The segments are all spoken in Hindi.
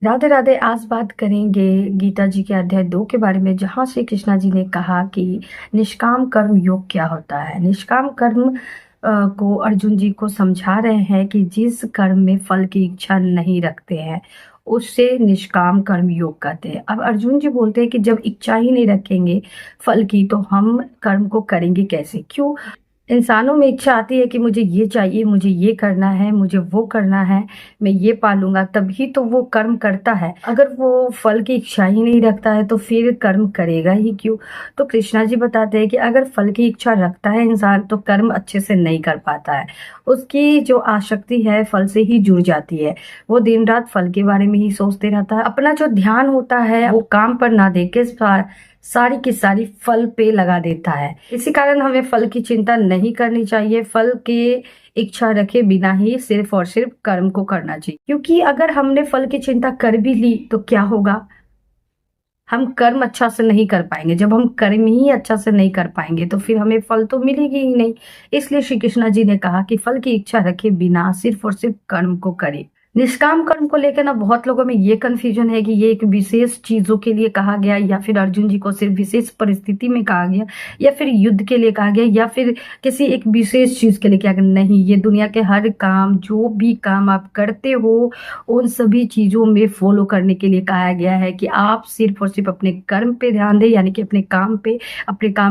राधे राधे। आज बात करेंगे गीता जी के अध्याय 2 के बारे में, जहाँ श्री कृष्णा जी ने कहा कि निष्काम कर्म योग क्या होता है। निष्काम कर्म को अर्जुन जी को समझा रहे हैं कि जिस कर्म में फल की इच्छा नहीं रखते हैं उससे निष्काम कर्म योग कहते हैं। अब अर्जुन जी बोलते हैं कि जब इच्छा ही नहीं रखेंगे फल की तो हम कर्म को करेंगे कैसे। क्यों? इंसानों में इच्छा आती है कि मुझे ये चाहिए, मुझे ये करना है, मुझे वो करना है, मैं ये पालूंगा, तभी तो वो कर्म करता है। अगर वो फल की इच्छा ही नहीं रखता है तो फिर कर्म करेगा ही क्यों। तो कृष्णा जी बताते हैं कि अगर फल की इच्छा रखता है इंसान तो कर्म अच्छे से नहीं कर पाता है। उसकी जो आसक्ति है फल से ही जुड़ जाती है। वो दिन रात फल के बारे में ही सोचते रहता है। अपना जो ध्यान होता है वो काम पर ना देके सारी की सारी फल पे लगा देता है। इसी कारण हमें फल की चिंता नहीं करनी चाहिए। फल के इच्छा रखे बिना ही सिर्फ और सिर्फ कर्म को करना चाहिए, क्योंकि अगर हमने फल की चिंता कर भी ली तो क्या होगा, हम कर्म अच्छा से नहीं कर पाएंगे। जब हम कर्म ही अच्छा से नहीं कर पाएंगे तो फिर हमें फल तो मिलेगी ही नहीं। इसलिए श्री कृष्णा जी ने कहा कि फल की इच्छा रखे बिना सिर्फ और सिर्फ कर्म को करे। निष्काम कर्म को लेकर ना बहुत लोगों में ये कंफ्यूजन है कि ये एक विशेष चीजों के लिए कहा गया, या फिर अर्जुन जी को सिर्फ विशेष परिस्थिति में कहा गया, या फिर युद्ध के लिए कहा गया, या फिर किसी एक विशेष चीज के लिए कहा गया। नहीं, ये दुनिया के हर काम, जो भी काम आप करते हो उन सभी चीजों में फॉलो करने के लिए कहा गया है कि आप सिर्फ और सिर्फ अपने कर्म पे ध्यान दें, यानी कि अपने काम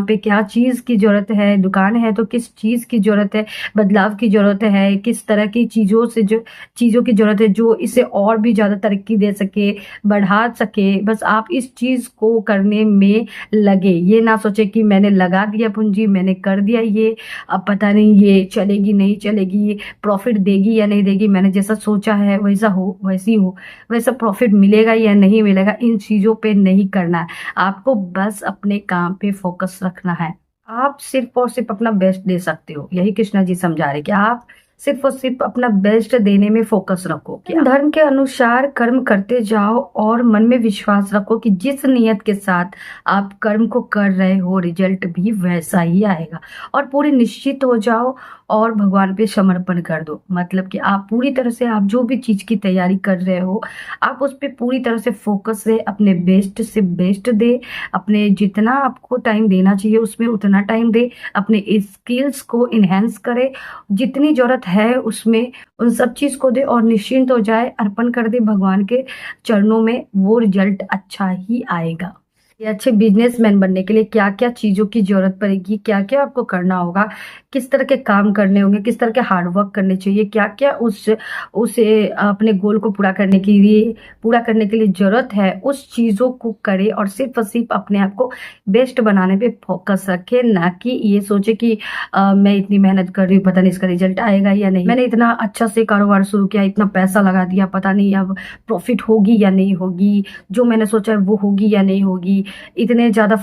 पे क्या चीज की जरूरत है। दुकान है तो किस चीज की जरूरत है, बदलाव की जरूरत है, किस तरह की चीजों की जरूरत है जो इसे और भी ज्यादा तरक्की दे सके, बढ़ा सके। बस आप इस चीज को करने में लगे। ये ना सोचे कि मैंने लगा दिया पूंजी, मैंने कर दिया ये, अब पता नहीं ये चलेगी नहीं चलेगी, प्रॉफिट देगी या नहीं देगी, मैंने जैसा सोचा है वैसा हो वैसी हो, वैसा प्रॉफिट मिलेगा या नहीं मिलेगा, इन चीजों पे नहीं करना है। आपको बस अपने काम पे फोकस रखना है। आप सिर्फ और सिर्फ अपना बेस्ट दे सकते हो। यही कृष्णा जी समझा रहे कि आप सिर्फ और सिर्फ अपना बेस्ट देने में फोकस रखो कि धर्म के अनुसार कर्म करते जाओ, और मन में विश्वास रखो कि जिस नियत के साथ आप कर्म को कर रहे हो रिजल्ट भी वैसा ही आएगा। और पूरी निश्चित हो जाओ और भगवान पे समर्पण कर दो। मतलब कि आप पूरी तरह से, आप जो भी चीज की तैयारी कर रहे हो आप उस पर पूरी तरह से फोकस रहे, अपने बेस्ट से बेस्ट दे, अपने जितना आपको टाइम देना चाहिए उसमें उतना टाइम दे, अपने स्किल्स को इन्हेंस करे, जितनी जरूरत है उसमें उन सब चीज को दे और निश्चिंत हो जाए, अर्पण कर दे भगवान के चरणों में। वो रिजल्ट अच्छा ही आएगा। ये अच्छे बिजनेसमैन बनने के लिए क्या क्या चीजों की जरूरत पड़ेगी, क्या क्या आपको करना होगा, किस तरह के काम करने होंगे, किस तरह के हार्डवर्क करने चाहिए, क्या क्या उसे अपने गोल को पूरा करने के लिए जरूरत है, उस चीजों को करे और सिर्फ अपने आप को बेस्ट बनाने पे फोकस रखे। ना कि ये सोचे कि मैं इतनी मेहनत कर रही हूँ, पता नहीं इसका रिजल्ट आएगा या नहीं, मैंने इतना अच्छा से कारोबार शुरू किया, इतना पैसा लगा दिया, पता नहीं अब प्रॉफिट होगी या नहीं होगी, जो मैंने सोचा है वो होगी या नहीं होगी, इतना ज्यादा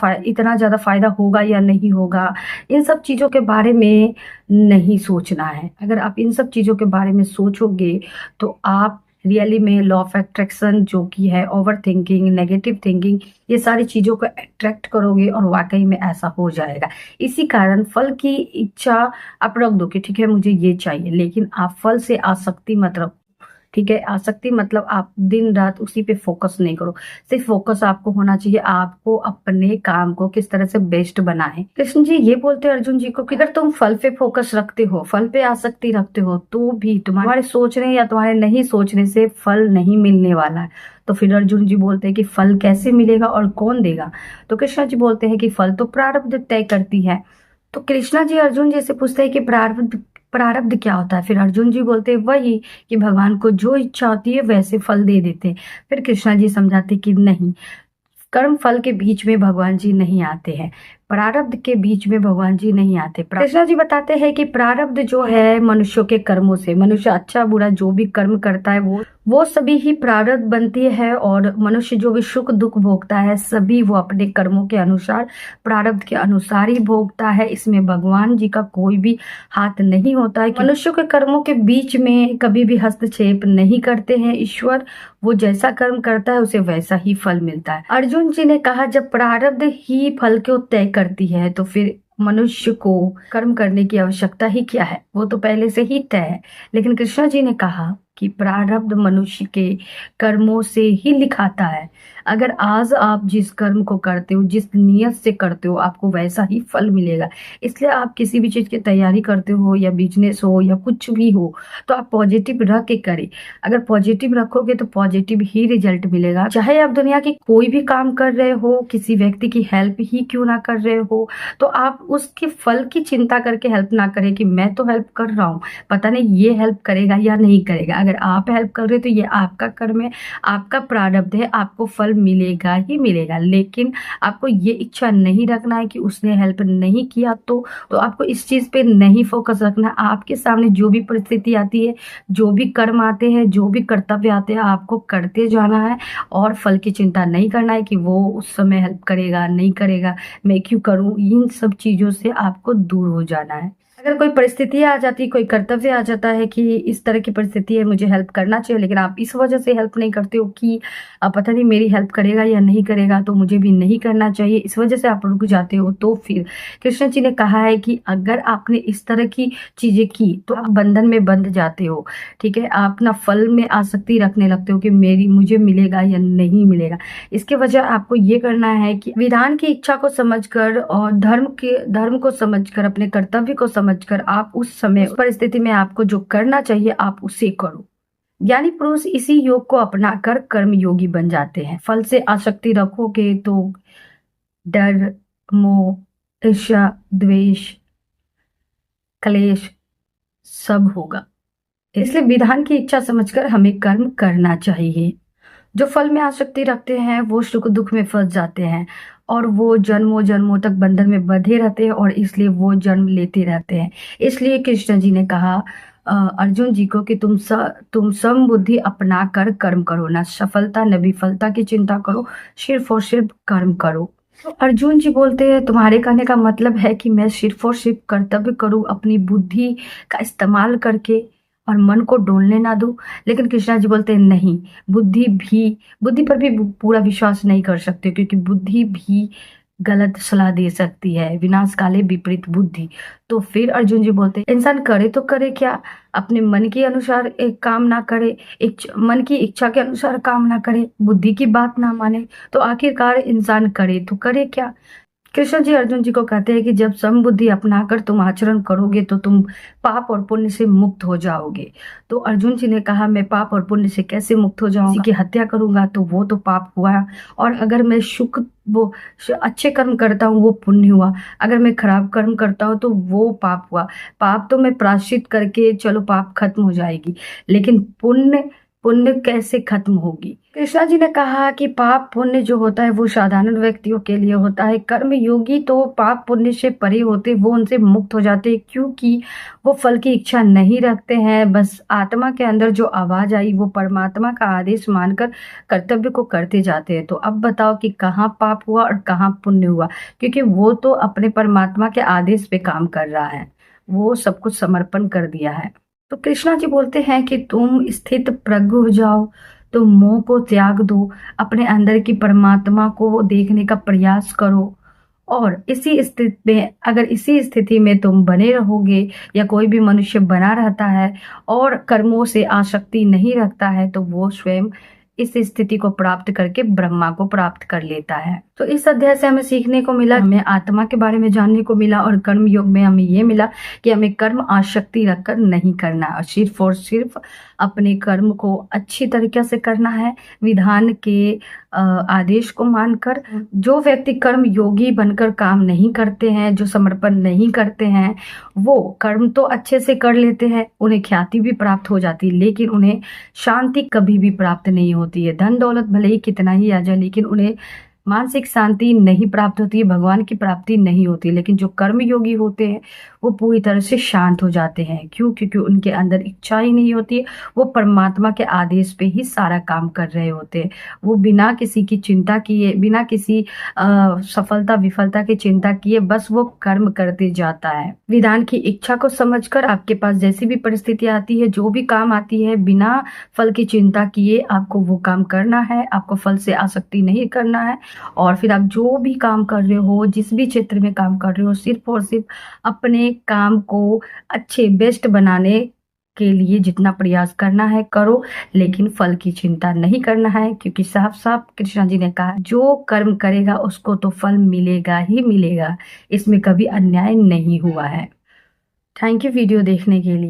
फायदा होगा या नहीं होगा। इन सब चीजों के बारे में नहीं सोचना है। अगर आप इन सब चीजों के बारे में सोचोगे तो आप रियली में लॉ ऑफ अट्रैक्शन जो कि है ओवर थिंकिंग, नेगेटिव थिंकिंग, ये सारी चीजों को अट्रैक्ट करोगे और वाकई में ऐसा हो जाएगा। इसी कारण फल की इच्छा आप रख दो कि ठीक है मुझे ये चाहिए, लेकिन आप फल से आसक्ति मत रखो। ठीक है, आसक्ति मतलब आप दिन रात उसी पे फोकस नहीं करो। सिर्फ फोकस आपको होना चाहिए, आपको अपने काम को किस तरह से बेस्ट बनाए। कृष्ण जी ये बोलते हैं अर्जुन जी को कि अगर तुम फल पे फोकस रखते हो, फल पे आसक्ति रखते हो, तो भी तुम्हारे सोचने या तुम्हारे नहीं सोचने से फल नहीं मिलने वाला है। तो फिर अर्जुन जी बोलते हैं कि फल कैसे मिलेगा और कौन देगा। तो कृष्ण जी बोलते हैं कि फल तो प्रारब्ध तय करती है। तो कृष्णा जी अर्जुन जी से पूछते हैं कि प्रारब्ध प्रारब्ध क्या होता है। फिर अर्जुन जी बोलते हैं वही कि भगवान को जो इच्छा होती है वैसे फल दे देते हैं। फिर कृष्णा जी समझाते कि नहीं, कर्म फल के बीच में भगवान जी नहीं आते हैं, प्रारब्ध के बीच में भगवान जी नहीं आते। कृष्णा जी बताते हैं कि प्रारब्ध जो है मनुष्यों के कर्मों से, मनुष्य अच्छा बुरा जो भी कर्म करता है वो सभी ही प्रारब्ध बनती है, और मनुष्य जो भी सुख दुख भोगता है सभी वो अपने कर्मों के अनुसार, प्रारब्ध के अनुसार ही भोगता है। इसमें भगवान जी का कोई भी हाथ नहीं होता है। मनुष्यों के कर्मों के बीच में कभी भी हस्तक्षेप नहीं करते हैं ईश्वर। वो जैसा कर्म करता है उसे वैसा ही फल मिलता है। अर्जुन जी ने कहा जब प्रारब्ध ही फल को तय करती है तो फिर मनुष्य को कर्म करने की आवश्यकता ही क्या है, वो तो पहले से ही तय है। लेकिन कृष्णा जी ने कहा कि प्रारब्ध मनुष्य के कर्मों से ही लिखाता है। अगर आज आप जिस कर्म को करते हो, जिस नियत से करते हो, आपको वैसा ही फल मिलेगा। इसलिए आप किसी भी चीज की तैयारी करते हो, या बिजनेस हो या कुछ भी हो, तो आप पॉजिटिव रख के करें। अगर पॉजिटिव रखोगे तो पॉजिटिव ही रिजल्ट मिलेगा। चाहे आप दुनिया की कोई भी काम कर रहे हो, किसी व्यक्ति की हेल्प ही क्यों ना कर रहे हो, तो आप उसके फल की चिंता करके हेल्प ना करें कि मैं तो हेल्प कर रहा हूँ, पता नहीं ये हेल्प करेगा या नहीं करेगा। अगर आप हेल्प कर रहे हो तो ये आपका कर्म है, आपका प्रारब्ध है, आपको फल मिलेगा ही मिलेगा। लेकिन आपको ये इच्छा नहीं रखना है कि उसने हेल्प नहीं किया तो आपको इस चीज पे नहीं फोकस रखना है। आपके सामने जो भी परिस्थिति आती है, जो भी कर्म आते हैं, जो भी कर्तव्य आते हैं, आपको करते जाना है और फल की चिंता नहीं करना है कि वो उस समय हेल्प करेगा नहीं करेगा, मैं क्यों करूं। इन सब चीजों से आपको दूर हो जाना है। अगर कोई परिस्थिति आ जाती, कोई कर्तव्य आ जाता है कि इस तरह की परिस्थिति है, मुझे हेल्प करना चाहिए, लेकिन आप इस वजह से हेल्प नहीं करते हो कि पता नहीं मेरी हेल्प करेगा या नहीं करेगा, तो मुझे भी नहीं करना चाहिए, इस वजह से आप रुक जाते हो, तो फिर कृष्ण जी ने कहा है कि अगर आपने इस तरह की चीजें की तो आप बंधन में बंध जाते हो। ठीक है, आप ना फल में आसक्ति रखने लगते हो कि मुझे मिलेगा या नहीं मिलेगा। इसके वजह आपको ये करना है कि विधान की इच्छा को समझकर और धर्म को समझकर, अपने कर्तव्य को समझकर आप उस समय, उस परिस्थिति में आपको जो करना चाहिए आप उसे करो। ज्ञानी पुरुष इसी योग को अपनाकर कर्म योगी बन जाते हैं। फल से आसक्ति रखोगे तो डर, मोह, ईर्ष्या, द्वेष, क्लेश सब होगा। इसलिए विधान की इच्छा समझकर हमें कर्म करना चाहिए। जो फल में आसक्ति रखते हैं वो सुख दुख में फंस जाते हैं और वो जन्मों जन्मों तक बंधन में बंधे रहते हैं और इसलिए वो जन्म लेते रहते हैं। इसलिए कृष्ण जी ने कहा अर्जुन जी को कि तुम सम बुद्धि अपना कर कर्म करो, ना सफलता न विफलता की चिंता करो, सिर्फ और सिर्फ कर्म करो। तो अर्जुन जी बोलते हैं तुम्हारे कहने का मतलब है कि मैं सिर्फ और सिर्फ कर्तव्य करूं, अपनी बुद्धि का इस्तेमाल करके और मन को डोलने ना दूं। लेकिन कृष्णा जी बोलते हैं नहीं, बुद्धि पर भी पूरा विश्वास नहीं कर सकते, क्योंकि बुद्धि भी गलत सलाह दे सकती है, विनाश काले विपरीत बुद्धि। तो फिर अर्जुन जी बोलते हैं इंसान करे तो करे क्या, अपने मन के अनुसार एक काम ना करे, मन की इच्छा के अनुसार काम ना करे, बुद्धि की बात ना माने, तो आखिरकार इंसान करे तो करे क्या। कृष्ण जी अर्जुन जी को कहते हैं कि जब समबुद्धि अपनाकर तुम आचरण करोगे तो तुम पाप और पुण्य से मुक्त हो जाओगे। तो अर्जुन जी ने कहा मैं पाप और पुण्य से कैसे मुक्त हो जाऊंगा, किसी की हत्या करूंगा तो वो तो पाप हुआ, और अगर मैं वो अच्छे कर्म करता हूँ वो पुण्य हुआ, अगर मैं खराब कर्म करता हूँ तो वो पाप हुआ। पाप तो मैं प्रायश्चित करके चलो पाप खत्म हो जाएगी, लेकिन पुण्य पुण्य कैसे खत्म होगी। कृष्णा जी ने कहा कि पाप पुण्य जो होता है वो साधारण व्यक्तियों के लिए होता है, कर्म योगी तो पाप पुण्य से परे होते, वो उनसे मुक्त हो जाते हैं, क्योंकि वो फल की इच्छा नहीं रखते हैं। बस आत्मा के अंदर जो आवाज आई वो परमात्मा का आदेश मानकर कर्तव्य को करते जाते हैं। तो अब बताओ कि कहाँ पाप हुआ और कहाँ पुण्य हुआ, क्योंकि वो तो अपने परमात्मा के आदेश पे काम कर रहा है, वो सब कुछ समर्पण कर दिया है। तो कृष्णा जी बोलते हैं कि तुम स्थित प्रज्ञ हो जाओ, तुम मोह को त्याग दो, अपने अंदर की परमात्मा को देखने का प्रयास करो, और इसी स्थिति में, अगर इसी स्थिति में तुम बने रहोगे या कोई भी मनुष्य बना रहता है और कर्मों से आसक्ति नहीं रखता है, तो वो स्वयं इस स्थिति को प्राप्त करके ब्रह्मा को प्राप्त कर लेता है। तो इस अध्याय से हमें सीखने को मिला, हमें आत्मा के बारे में जानने को मिला, और कर्म योग में हमें ये मिला कि हमें कर्म आसक्ति रखकर नहीं करना और सिर्फ अपने कर्म को अच्छी तरीके से करना है, विधान के आदेश को मानकर। जो व्यक्ति कर्म योगी बनकर काम नहीं करते हैं, जो समर्पण नहीं करते हैं, वो कर्म तो अच्छे से कर लेते हैं, उन्हें ख्याति भी प्राप्त हो जाती है, लेकिन उन्हें शांति कभी भी प्राप्त नहीं होती है। धन दौलत भले ही कितना ही आ जाए, लेकिन उन्हें मानसिक शांति नहीं प्राप्त होती है, भगवान की प्राप्ति नहीं होती। लेकिन जो कर्म योगी होते हैं वो पूरी तरह से शांत हो जाते हैं। क्यों? क्योंकि उनके अंदर इच्छा ही नहीं होती है, वो परमात्मा के आदेश पे ही सारा काम कर रहे होते हैं। वो बिना किसी की चिंता किए, बिना किसी सफलता विफलता की चिंता किए बस वो कर्म करते जाता है। विधान की इच्छा को समझकर आपके पास जैसी भी परिस्थिति आती है, जो भी काम आती है, बिना फल की चिंता किए आपको वो काम करना है, आपको फल से आसक्ति नहीं करना है। और फिर आप जो भी काम कर रहे हो, जिस भी क्षेत्र में काम कर रहे हो, सिर्फ और सिर्फ अपने काम को अच्छे बेस्ट बनाने के लिए जितना प्रयास करना है करो, लेकिन फल की चिंता नहीं करना है, क्योंकि साफ साफ कृष्णा जी ने कहा जो कर्म करेगा उसको तो फल मिलेगा ही मिलेगा, इसमें कभी अन्याय नहीं हुआ है। थैंक यू वीडियो देखने के लिए।